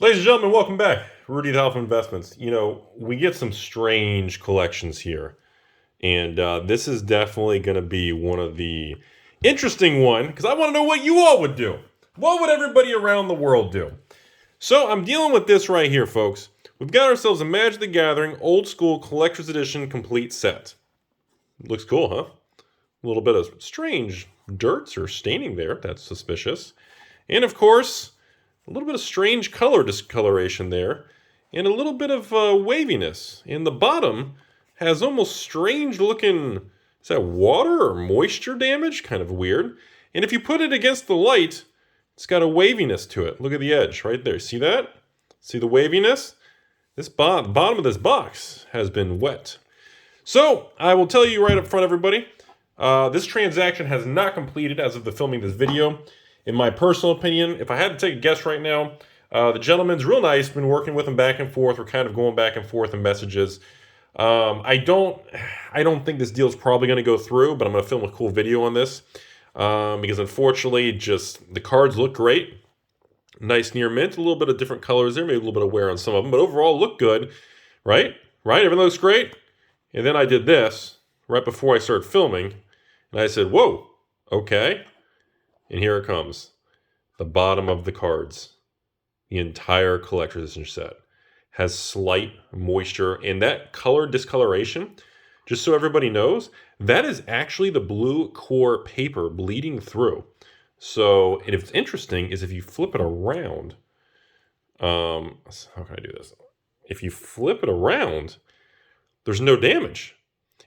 Ladies and gentlemen, welcome back. Rudy at Alpha Investments. You know, we get some strange collections here. And this is definitely going to be one of the interesting one because I want to know what you all would do. What would everybody around the world do? So I'm dealing with this right here, folks. We've got ourselves a Magic the Gathering Old School Collector's Edition complete set. Looks cool, huh? A little bit of strange dirts or staining there. That's suspicious. And of course, a little bit of strange color discoloration there, and a little bit of waviness. And the bottom has almost strange looking, is that water or moisture damage? Kind of weird. And if you put it against the light, it's got a waviness to it. Look at the edge right there. See that? See the waviness? This bottom of this box has been wet. So I will tell you right up front, everybody, this transaction has not completed as of the filming this video. In my personal opinion, if I had to take a guess right now, the gentleman's real nice, been working with him back and forth. We're kind of going back and forth in messages. I don't think this deal is probably going to go through, but I'm going to film a cool video on this because unfortunately, just the cards look great. Nice near mint, a little bit of different colors there, maybe a little bit of wear on some of them, but overall look good, right? Right? Everything looks great. And then I did this right before I started filming, and I said, whoa, okay. And here it comes. The bottom of the cards. The entire collector's edition set has slight moisture. And that color discoloration, just so everybody knows, that is actually the blue core paper bleeding through. So, and if it's interesting is if you flip it around, how can I do this? If you flip it around, there's no damage.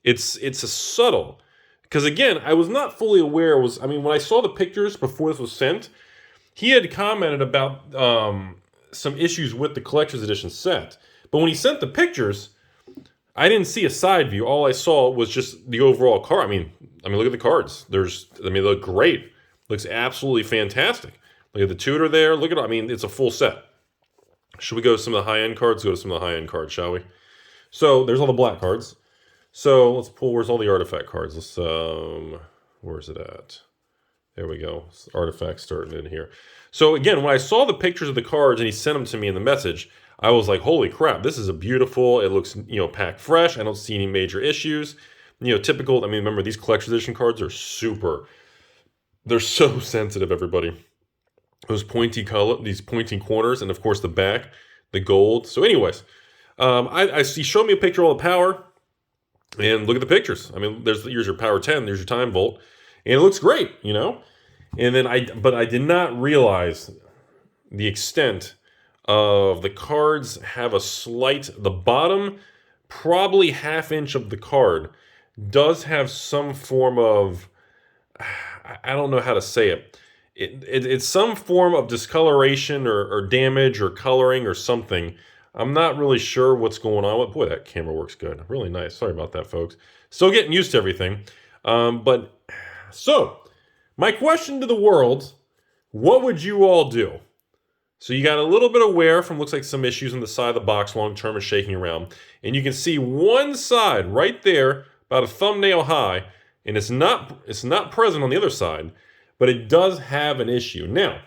It's a subtle. Because again, I was not fully aware. When I saw the pictures before this was sent, he had commented about some issues with the collector's edition set. But when he sent the pictures, I didn't see a side view. All I saw was just the overall card. I mean, look at the cards. They look great. Looks absolutely fantastic. Look at the tutor there. Look at it. It's a full set. Should we go to some of the high-end cards? Go to some of the high-end cards, shall we? So there's all the black cards. So let's pull, where's all the artifact cards? Let's, where's it at? There we go. Artifacts starting in here. So again, when I saw the pictures of the cards and he sent them to me in the message, I was like, holy crap, this is a beautiful, it looks, packed fresh. I don't see any major issues. Typical, remember these collector's edition cards are super, they're so sensitive, everybody. Those pointy color, these pointing corners, and of course the back, the gold. So anyways, he showed me a picture of all the power. And look at the pictures. Here's your power 10, there's your time volt, and it looks great, And then but I did not realize the extent of the cards have the bottom, probably half-inch of the card does have some form of, I don't know how to say it. It's some form of discoloration or damage or coloring or something. I'm not really sure what's going on with. Boy, that camera works good. Really nice. Sorry about that, folks. Still getting used to everything. So, my question to the world, what would you all do? So you got a little bit of wear from, looks like some issues on the side of the box, long term is shaking around. And you can see one side right there, about a thumbnail high, and it's not present on the other side, but it does have an issue. Now,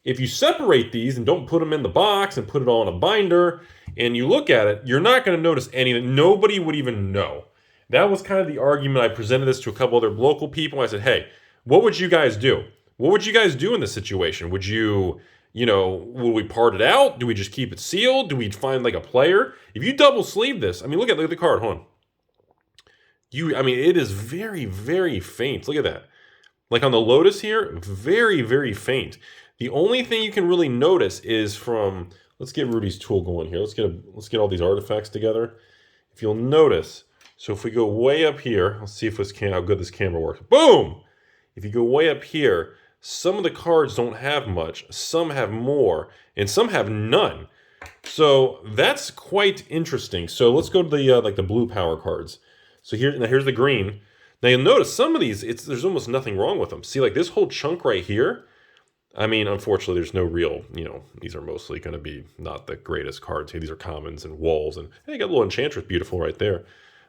if you separate these and don't put them in the box and put it all in a binder and you look at it, you're not going to notice anything. Nobody would even know. That was kind of the argument. I presented this to a couple other local people. I said, hey, what would you guys do? What would you guys do in this situation? Would would we part it out? Do we just keep it sealed? Do we find like a player? If you double sleeve this, look at the card. Hold on. It is very, very faint. Look at that. Like on the Lotus here, very, very faint. The only thing you can really notice is from, let's get Rudy's tool going here. Let's get all these artifacts together. If you'll notice, so if we go way up here, let's see if how good this camera works. Boom! If you go way up here, some of the cards don't have much, some have more, and some have none. So that's quite interesting. So let's go to the the blue power cards. So here's the green. Now you'll notice some of these, there's almost nothing wrong with them. See, like this whole chunk right here. Unfortunately, there's no real, these are mostly going to be not the greatest cards. Hey, these are commons and walls. And hey, you got a little Enchantress, beautiful right there.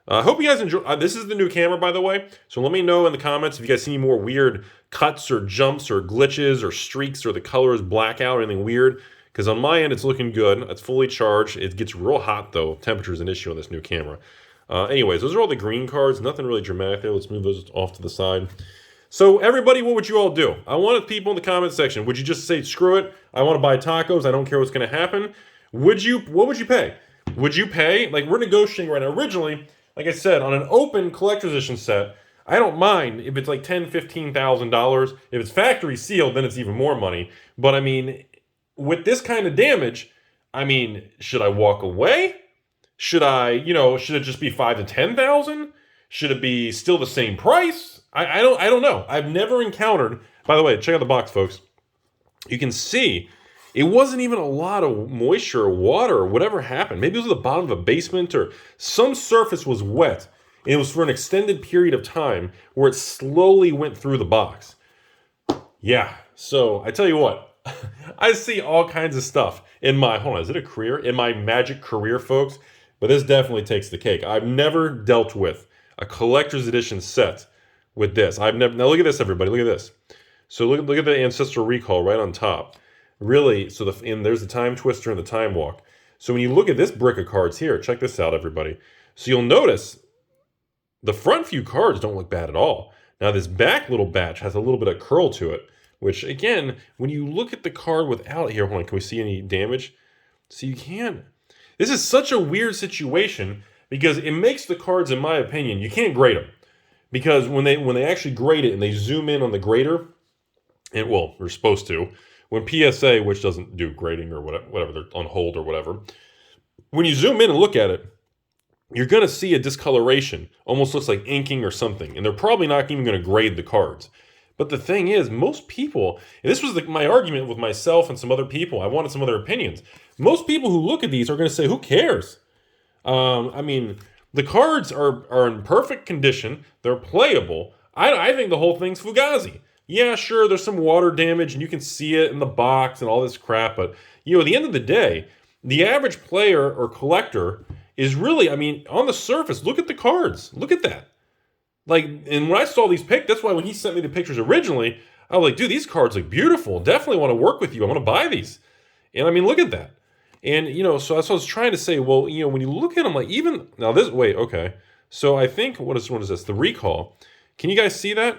I hope you guys enjoy. This is the new camera, by the way. So let me know in the comments if you guys see any more weird cuts or jumps or glitches or streaks or the colors black out or anything weird. Because on my end, it's looking good. It's fully charged. It gets real hot, though. Temperature is an issue on this new camera. Anyways, those are all the green cards. Nothing really dramatic there. Let's move those off to the side. So everybody, what would you all do? I wanted people in the comment section. Would you just say, screw it, I want to buy tacos, I don't care what's going to happen? What would you pay? Would you pay? Like, we're negotiating right now. Originally, like I said, on an open collector's edition set, I don't mind if it's like $10,000, $15,000. If it's factory sealed, then it's even more money. But I mean, with this kind of damage, I mean, should I walk away? Should I, should it just be 5,000 to 10,000? Should it be still the same price? I don't know. I've never encountered. By the way, check out the box, folks. You can see it wasn't even a lot of moisture or water or whatever happened. Maybe it was at the bottom of a basement or some surface was wet. And it was for an extended period of time where it slowly went through the box. Yeah. So I tell you what, I see all kinds of stuff in my, hold on, is it a career? In my magic career, folks. But this definitely takes the cake. I've never dealt with a collector's edition set with this. Now look at this, everybody. Look at this. So look at the Ancestral Recall right on top. Really, so there's the Time Twister and the Time Walk. So when you look at this brick of cards here, check this out, everybody. So you'll notice the front few cards don't look bad at all. Now this back little batch has a little bit of curl to it, which again, when you look at the card without here, hold on, can we see any damage? So you can. This is such a weird situation because it makes the cards, in my opinion, you can't grade them. Because when they actually grade it and they zoom in on the grader, and well, they're supposed to, when PSA, which doesn't do grading or whatever, they're on hold or whatever, when you zoom in and look at it, you're going to see a discoloration. Almost looks like inking or something. And they're probably not even going to grade the cards. But the thing is, most people, and this was my argument with myself and some other people, I wanted some other opinions. Most people who look at these are going to say, who cares? I mean, the cards are in perfect condition. They're playable. I think the whole thing's Fugazi. Yeah, sure, there's some water damage, and you can see it in the box and all this crap. But, at the end of the day, the average player or collector is really, I mean, on the surface, look at the cards. Look at that. Like, and when I saw these pics, that's why when he sent me the pictures originally, I was like, dude, these cards look beautiful. Definitely want to work with you. I want to buy these. And I mean, look at that. And, so that's what I was trying to say. Well, when you look at them, like even, now this, wait, okay. So I think, what is this? The Recall. Can you guys see that?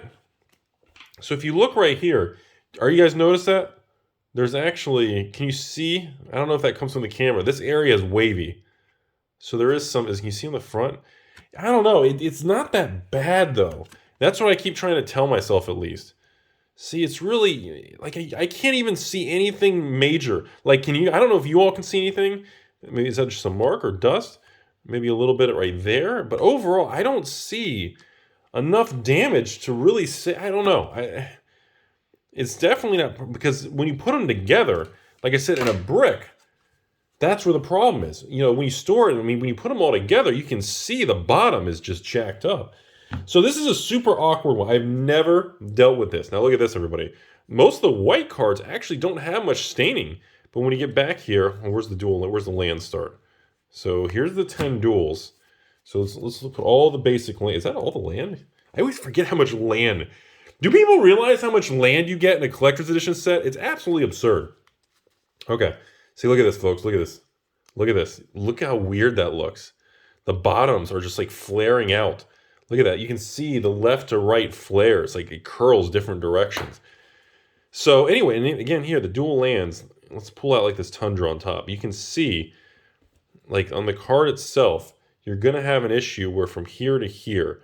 So if you look right here, are you guys notice that? There's actually, can you see? I don't know if that comes from the camera. This area is wavy. So there is some, as you see on the front. I don't know. It's not that bad, though. That's what I keep trying to tell myself, at least. See, it's really, like, I can't even see anything major. Like, can you, I don't know if you all can see anything. Maybe is that just a mark or dust? Maybe a little bit right there. But overall, I don't see enough damage to really say, I don't know. It's definitely not, because when you put them together, like I said, in a brick, that's where the problem is. When you store it, I mean, when you put them all together, you can see the bottom is just jacked up. So this is a super awkward one. I've never dealt with this. Now look at this, everybody. Most of the white cards actually don't have much staining. But when you get back here, well, where's the duel? Where's the land start? So here's the 10 duels. So let's look at all the basic land. Is that all the land? I always forget how much land. Do people realize how much land you get in a collector's edition set? It's absolutely absurd. Okay. See, look at this, folks. Look at this. Look at this. Look how weird that looks. The bottoms are just like flaring out. Look at that. You can see the left to right flares. Like it curls different directions. So anyway, and again here, the dual lands. Let's pull out like this tundra on top. You can see, like on the card itself, you're going to have an issue where from here to here.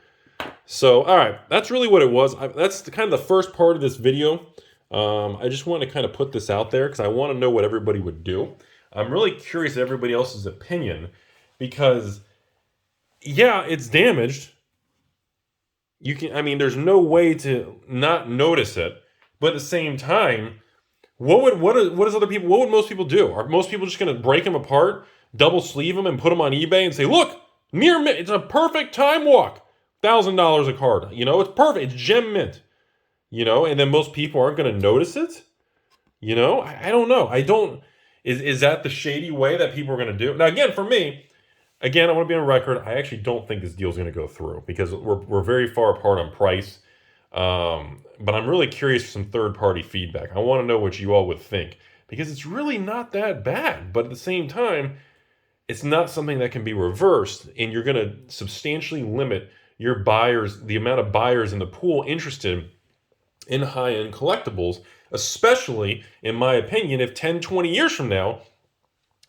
So, all right. That's really what it was. That's kind of the first part of this video. I just want to kind of put this out there because I want to know what everybody would do. I'm really curious everybody else's opinion because, yeah, it's damaged. You can, I mean, there's no way to not notice it, but at the same time, what would most people do? Are most people just going to break them apart, double sleeve them, and put them on eBay and say, look, near mint, it's a perfect time walk, $1,000 a card. It's perfect, it's gem mint. And then most people aren't going to notice it. I don't know. Is that the shady way that people are going to do it? Now, again, for me, I want to be on record. I actually don't think this deal is going to go through because we're very far apart on price. But I'm really curious for some third-party feedback. I want to know what you all would think because it's really not that bad. But at the same time, it's not something that can be reversed, and you're going to substantially limit your buyers, the amount of buyers in the pool interested in high-end collectibles, especially, in my opinion, if 10, 20 years from now,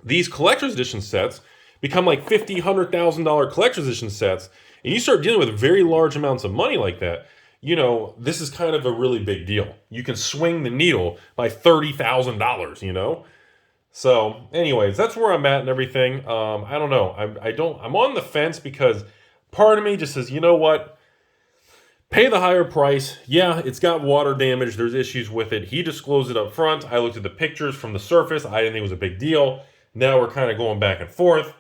these collector's edition sets become like $50,000, $100,000 collector's edition sets, and you start dealing with very large amounts of money like that, you know, this is kind of a really big deal. You can swing the needle by $30,000, you know? So, anyways, that's where I'm at and everything. I don't know. I'm on the fence because part of me just says, you know what? Pay the higher price. Yeah, it's got water damage. There's issues with it. He disclosed it up front. I looked at the pictures from the surface. I didn't think it was a big deal. Now we're kind of going back and forth.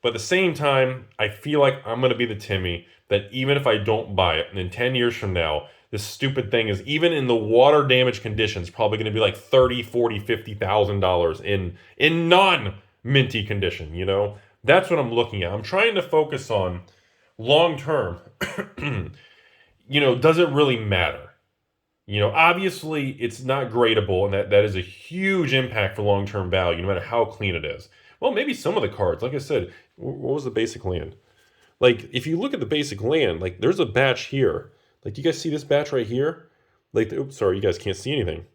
But at the same time, I feel like I'm going to be the Timmy that even if I don't buy it, and in 10 years from now, this stupid thing is, even in the water damage conditions, probably going to be like $30,000, $40,000, $50,000 in non-minty condition, you know? That's what I'm looking at. I'm trying to focus on long-term. You know, does it really matter? You know, obviously, it's not gradable, and that is a huge impact for long-term value, no matter how clean it is. Well, maybe some of the cards, like I said, what was the basic land? Like, if you look at the basic land, like, there's a batch here. Like, do you guys see this batch right here? Like, oops, sorry, you guys can't see anything.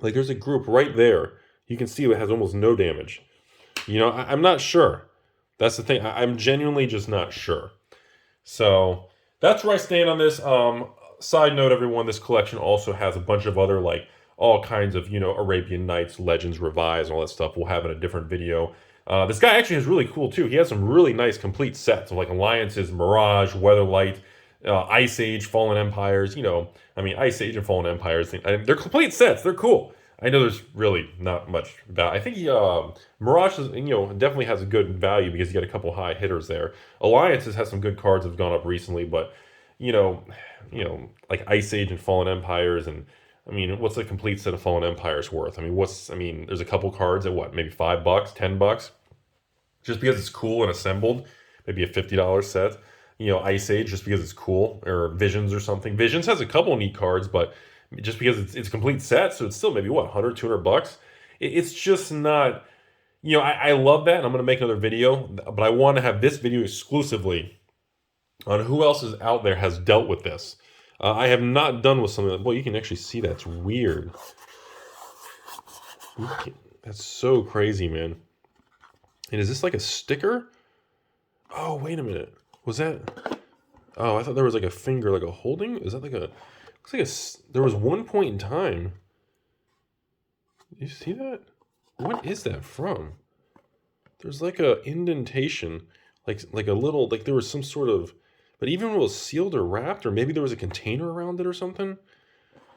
Like, there's a group right there. You can see it has almost no damage. You know, I'm not sure. That's the thing. I'm genuinely just not sure. So, that's where I stand on this. Side note, everyone, this collection also has a bunch of other, like, all kinds of, you know, Arabian Nights, Legends, Revised, and all that stuff we'll have in a different video. This guy actually is really cool, too. He has some really nice complete sets of, like, Alliances, Mirage, Weatherlight, Ice Age, Fallen Empires. You know, I mean, Ice Age and Fallen Empires, they're complete sets. They're cool. I know there's really not much about. I think Mirage is, you know, definitely has a good value because you got a couple high hitters there. Alliances has some good cards that have gone up recently, but you know, like Ice Age and Fallen Empires, and I mean, what's a complete set of Fallen Empires worth? I mean, there's a couple cards at what, maybe $5, $10, just because it's cool and assembled. Maybe a $50 set. You know, Ice Age just because it's cool, or Visions or something. Visions has a couple neat cards, but just because it's complete set, so it's still maybe what, $100, $200. It's just not, you know, I love that, and I'm going to make another video, but I want to have this video exclusively on who else is out there has dealt with this. I have not done with something like, well, you can actually see that's weird. That's so crazy, man. And is this like a sticker? Oh, wait a minute. Was that? Oh, I thought there was like a finger, like a holding. Is that like a? Looks like there was one point in time. You see that? What is that from? There's like a indentation, like a little, like there was some sort of, but even when it was sealed or wrapped, or maybe there was a container around it or something.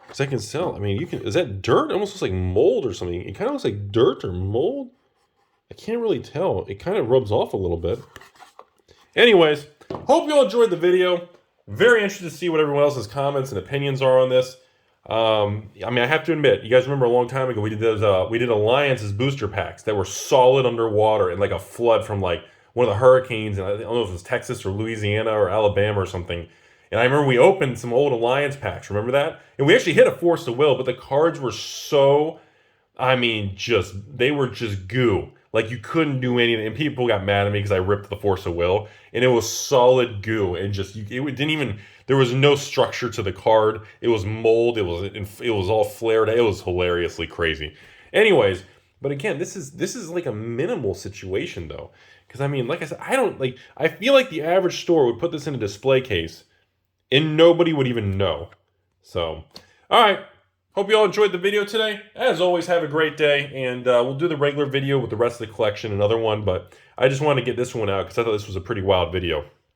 Because I can sell. I mean, you can. Is that dirt? It almost looks like mold or something. It kind of looks like dirt or mold. I can't really tell. It kind of rubs off a little bit. Anyways, hope you all enjoyed the video. Very interested to see what everyone else's comments and opinions are on this. I mean, I have to admit, you guys remember a long time ago we did those. We did Alliance's booster packs that were solid underwater and like a flood from like one of the hurricanes. And I don't know if it was Texas or Louisiana or Alabama or something. And I remember we opened some old Alliance packs. Remember that? And we actually hit a Force of Will, but the cards were so, I mean, they were just goo. Like, you couldn't do anything. And people got mad at me because I ripped the Force of Will. And it was solid goo. And just, it didn't even, there was no structure to the card. It was mold. It was all flared. It was hilariously crazy. Anyways, but again, this is like a minimal situation, though. Because, I mean, like I said, I feel like the average store would put this in a display case and nobody would even know. So, all right. Hope you all enjoyed the video today. As always, have a great day, and we'll do the regular video with the rest of the collection, another one, but I just wanted to get this one out because I thought this was a pretty wild video.